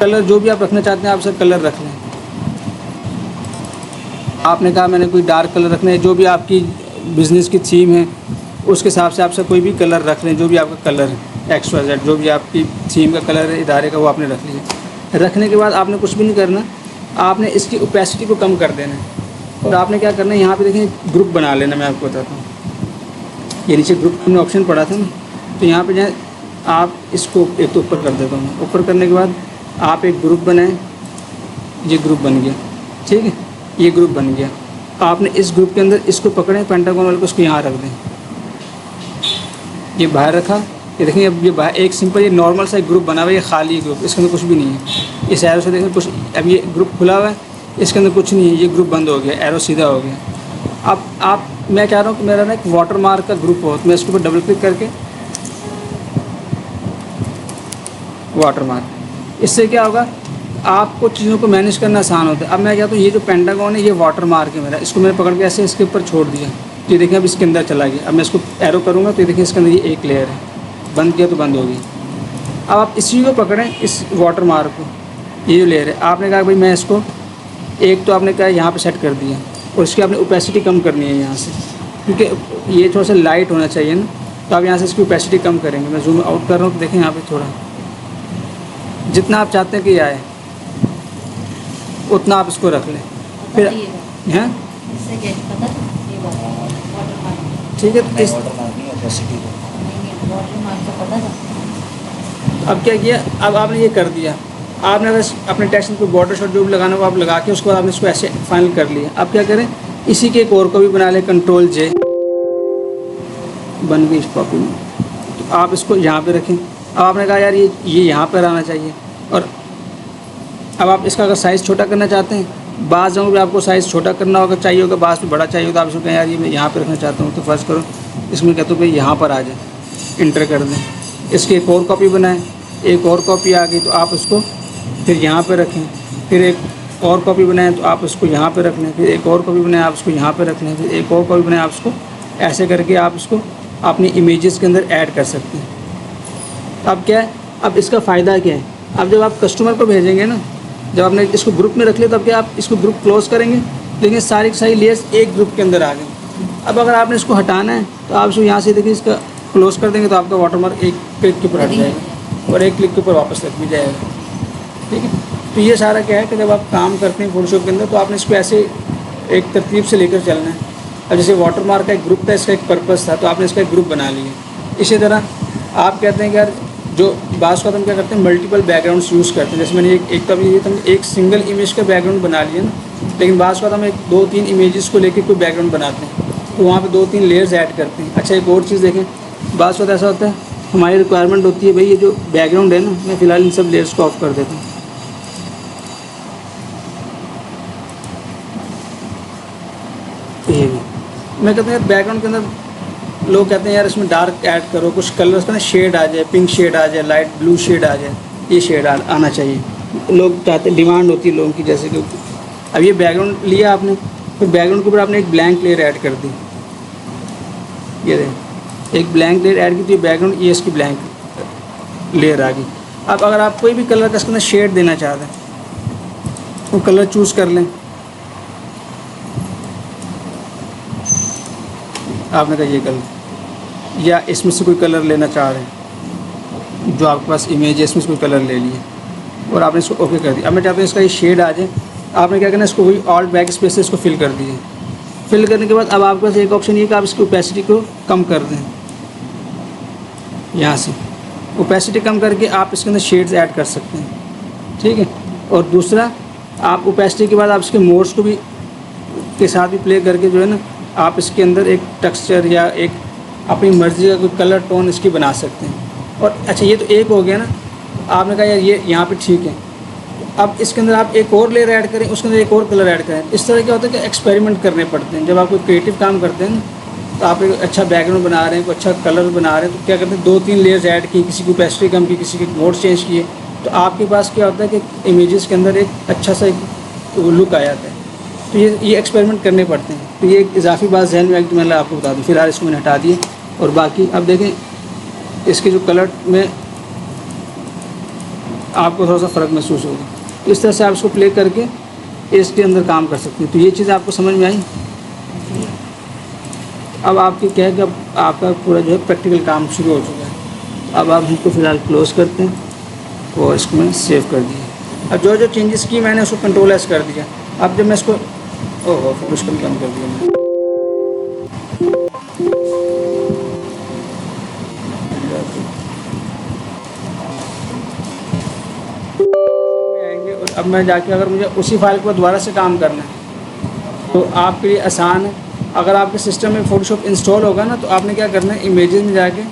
कलर जो भी आप रखना चाहते हैं आप सब कलर रख लें। आपने कहा मैंने कोई डार्क कलर रखना है, जो भी आपकी बिज़नेस की थीम है उसके हिसाब से आप सब कोई भी कलर रख लें, जो भी आपका कलर है XYZ, जो भी आपकी थीम का कलर है इदारे का वो आपने रख लिया। रखने के बाद आपने कुछ भी नहीं करना, आपने इसकी ओपेसिटी को कम कर देना है। और आपने क्या करना है, यहाँ पे देखें ग्रुप बना लेना। मैं आपको बताता हूँ, ये नीचे ग्रुप में ऑप्शन पड़ा था ना, तो यहाँ पे जाए आप इसको एक तो ऊपर कर देता हूँ। ऊपर करने के बाद आप एक ग्रुप बनाएं, ये ग्रुप बन गया, ठीक है, ये ग्रुप बन गया। आपने इस ग्रुप के अंदर इसको पकड़ें, पेंटागन वाले को उसको यहाँ रख दें, ये बाहर रखा। ये देखें अब ये बाहर एक सिंपल ये नॉर्मल सा एक ग्रुप बना हुआ है, ये खाली ग्रुप, इसके अंदर कुछ भी नहीं है। इस एरो से देखें कुछ, अब ये ग्रुप खुला हुआ है, इसके अंदर कुछ नहीं है, ये ग्रुप बंद हो गया, एरो सीधा हो गया। अब आप मैं कह रहा हूँ कि मेरा ना एक वाटर मार्क का ग्रुप हो, तो मैं इसके ऊपर डबल क्लिक करके वाटर मार्क, इससे क्या होगा आपको चीज़ों को मैनेज करना आसान होता है। अब मैं कहता हूँ ये जो पेंटागन है ये वाटर मार्क है मेरा, इसको मैंने पकड़ के ऐसे इसके ऊपर छोड़ दिया, तो ये देखिए अब इसके अंदर चला गया। अब मैं इसको एरो करूँगा तो ये देखिए इसके अंदर ये एक लेयर है, बंद किया तो बंद हो गई। अब आप इसी को पकड़ें, इस वाटर मार्क को, ये जो लेयर है, आपने कहा भाई मैं इसको एक तो आपने कहा यहाँ पे सेट कर दिया, और इसकी आपने ओपेसिटी कम करनी है यहाँ से, क्योंकि ये थोड़ा सा लाइट होना चाहिए ना, तो आप यहाँ से इसकी ओपेसिटी कम करेंगे। मैं जूम आउट कर रहा हूँ तो देखें यहाँ पे थोड़ा जितना आप चाहते हैं कि आए उतना आप इसको रख लें। फिर हैं इससे क्या पता था ये बात वाटर मार्क ठीक है, तो इस वाटर मार्क नहीं ओपेसिटी को। नहीं वाटर मार्क का पता था। अब क्या किया, अब आपने ये कर दिया, आपने बस अपने टेक्स्ट को बॉर्डर शॉट जो भी लगाना वो आप लगा के उसके बाद आपने इसको ऐसे फाइनल कर लिया। अब क्या करें, इसी के एक और को भी बना लें, Ctrl+J, बन गई इस कॉपी में। तो आप इसको यहाँ पे रखें। अब आपने कहा यार ये यहाँ पर आना चाहिए, और अब आप इसका अगर साइज़ छोटा करना चाहते हैं, बाज़ जगहों पे आपको साइज़ छोटा करना होगा, चाहिए होगा, बाज़ पे बड़ा चाहिए होगा, आप इसको कहें यार ये मैं यहाँ पे रखना चाहता हूँ, तो फर्स्ट करो इसमें कहते हो कि यहाँ पर आ जाए, इंटर कर दें। इसकी एक और कॉपी बनाएं, एक और कॉपी आ गई तो आप उसको फिर यहाँ पे रखें, फिर एक और कॉपी बनाएं तो आप उसको यहाँ पे रख लें, फिर एक और कॉपी बनाएं आप उसको यहाँ पे रख लें, फिर एक और कॉपी बनाएं आप उसको, ऐसे करके आप उसको अपनी इमेजेस के अंदर ऐड कर सकते हैं। अब क्या है, अब इसका फ़ायदा क्या है, अब जब आप कस्टमर को भेजेंगे ना, जब आपने इसको ग्रुप में रख लिया, तब क्या आप इसको ग्रुप क्लोज़ करेंगे, लेकिन सारी की सारी लेयर्स एक ग्रुप के अंदर आ गई। अब अगर आपने इसको हटाना है तो आप इसको यहाँ से देखिए इसका क्लोज़ कर देंगे तो आपका वाटरमार्क एक क्लिक के ऊपर हट जाएगा और एक क्लिक के ऊपर वापस लग भी जाएगा। ठीक है, तो ये सारा क्या है कि जब आप काम करते हैं फोटोशॉप के अंदर तो आपने इसको ऐसे एक तरतीब से लेकर चलना है। अब जैसे वाटरमार्क का एक ग्रुप था, इसका एक पर्पस था, तो आपने इसका एक ग्रुप बना लिया। इसी तरह आप कहते हैं कि यार जो बास का हम क्या करते हैं मल्टीपल बैकग्राउंड्स यूज़ करते हैं। जैसे मैंने एक तब ये हम एक सिंगल इमेज का बैकग्राउंड बना लिया ना, लेकिन बास का हम एक 2-3 इमेजेस को लेकर कोई बैकग्राउंड बनाते हैं तो वहाँ पे 2-3 लेयर्स ऐड करते हैं। अच्छा, एक और चीज़ देखें, बास का ऐसा होता है हमारी रिक्वायरमेंट होती है भाई ये जो बैकग्राउंड है ना, मैं फ़िलहाल इन सब लेयर्स को ऑफ कर देता हूँ। ये भी मैं कहता हूँ बैकग्राउंड के अंदर लोग कहते हैं यार इसमें डार्क ऐड करो, कुछ कलर्स का ना शेड आ जाए, पिंक शेड आ जाए, लाइट ब्लू शेड आ जाए, ये शेड आना चाहिए। लोग चाहते हैं, डिमांड होती है लोगों की। जैसे कि अब ये बैकग्राउंड लिया आपने, फिर बैकग्राउंड के ऊपर आपने एक ब्लैंक लेयर ऐड कर दी, ये देखें एक ब्लैंक लेयर ऐड की तो ये बैकग्राउंड ये इसकी ब्लैंक लेयर आ गई। अब अगर आप कोई भी कलर का इसके अंदर शेड देना चाहते हैं तो कलर चूज़ कर लें। आपने कहा ये कलर, या इसमें से कोई कलर लेना चाह रहे हैं, जो आपके पास इमेज है इसमें से कोई कलर ले लिए और आपने इसको ओके कर दिया। अब मैं चाहता हूँ इसका ये शेड आ जाए, आपने क्या करना है इसको वही ऑल्ट बैक स्पेस से इसको फिल कर दिए। फिल करने के बाद अब आपके पास एक ऑप्शन ये कि आप इसकी ओपेसिटी को कम कर दें, यहाँ से ओपेसिटी कम करके आप इसके अंदर शेड्स ऐड कर सकते हैं। ठीक है, और दूसरा आप ओपेसिटी के बाद आप इसके मोड्स को भी के साथ भी प्ले करके जो है ना आप इसके अंदर एक टेक्सचर या एक अपनी मर्ज़ी का कोई कलर टोन इसकी बना सकते हैं। और अच्छा, ये तो एक हो गया ना, आपने कहा यार ये यहाँ पे ठीक है, अब इसके अंदर आप एक और लेयर ऐड करें, उसके अंदर एक और कलर ऐड करें। इस तरह क्या होता है कि एक्सपेरिमेंट करने पड़ते हैं। जब आप कोई क्रिएटिव काम करते हैं तो आप एक अच्छा बैकग्राउंड बना रहे हैं, कोई अच्छा कलर बना रहे हैं, तो क्या करते हैं 2-3 लेयर्स ऐड की, किसी की ओपेसिटी कम की, किसी के मोड चेंज किए, तो आपके पास क्या होता है कि इमेजेस के अंदर एक अच्छा सा एक लुक आ जाता है। तो ये एक्सपेरिमेंट करने पड़ते हैं। तो ये एक इजाफी बात जहन में आई तो मैंने आपको बता दूँ। फिलहाल इसको मैंने हटा दिए और बाकी अब देखें इसके जो कलर में आपको थोड़ा सा फ़र्क महसूस होगा। तो इस तरह से आप इसको प्ले करके इसके अंदर काम कर सकते हैं। तो ये चीज़ आपको समझ में आई। अब आपकी क्या है कि अब आपका पूरा जो है प्रैक्टिकल काम शुरू हो चुका है। अब आप इसको फ़िलहाल क्लोज़ करते हैं और इसको मैंने सेव कर दिया। अब जो जो चेंजेस की मैंने उसको कंट्रोल एस कर दिया। अब जब मैं इसको फिर उसको भी कम कर दिया मैंने। आएंगे और अब मैं जाके अगर मुझे उसी फाइल को दोबारा से काम करना है तो आपके लिए आसान है। अगर आपके सिस्टम में फ़ोटोशॉप इंस्टॉल होगा ना, तो आपने क्या करना है, इमेजेस में जाके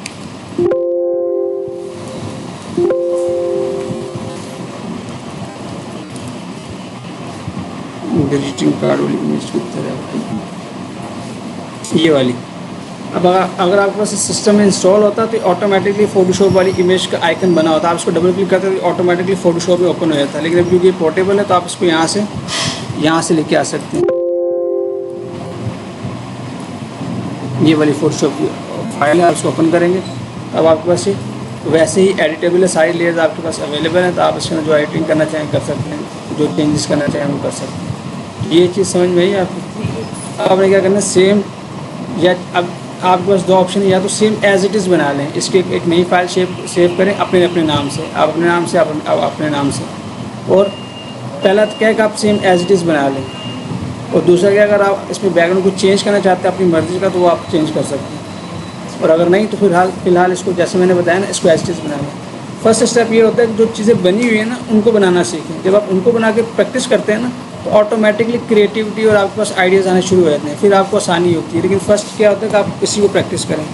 ग्रीटिंग कार्ड वाली इमेज की तरह ये वाली। अब अगर आपके पास सिस्टम में इंस्टॉल होता तो ऑटोमेटिकली फ़ोटोशॉप वाली इमेज का आइकन बना होता। आप इसको डबल क्लिक करते तो ऑटोमेटिकली फ़ोटोशॉप में ओपन हो जाता है। लेकिन अब क्योंकि ये पोर्टेबल है तो आप इसको यहाँ से लेके आ सकते हैं। ये वाली फ़ोटोशॉप की फाइल है, आप इसको ओपन करेंगे। अब आपके पास ये वैसे ही एडिटेबल है, सारी लेयर्स आपके पास अवेलेबल है। तो आप इसके अंदर जो एडिटिंग करना चाहें कर सकते हैं, जो चेंजेस करना चाहें वो कर सकते हैं। ये चीज़ समझ में आई आपको। आपने क्या करना है, सेम या अब आपके पास दो ऑप्शन है, या तो सेम एज इट इज़ बना लें, इसकी एक नई फाइल सेव करें अपने नाम से, आप अपने नाम से, आप अपने नाम से। और पहला तो क्या है कि आप सेम एज इट इज़ बना लें, और दूसरा क्या, अगर आप इसमें बैकग्राउंड को चेंज करना चाहते हैं अपनी मर्ज़ी का तो वो आप चेंज कर सकते हैं। और अगर नहीं तो फ़िलहाल इसको जैसे मैंने बताया ना, इसको एज इट इज़ बना लें। फर्स्ट स्टेप ये होता है कि जो चीज़ें बनी हुई है ना उनको बनाना सीखें। जब आप उनको बना के प्रैक्टिस करते हैं ना तो ऑटोमेटिकली क्रिएटिविटी और आपके पास आइडियाज़ आने शुरू हो जाते हैं, फिर आपको आसानी होती है। लेकिन फर्स्ट क्या होता है कि आप इसी को प्रैक्टिस करें।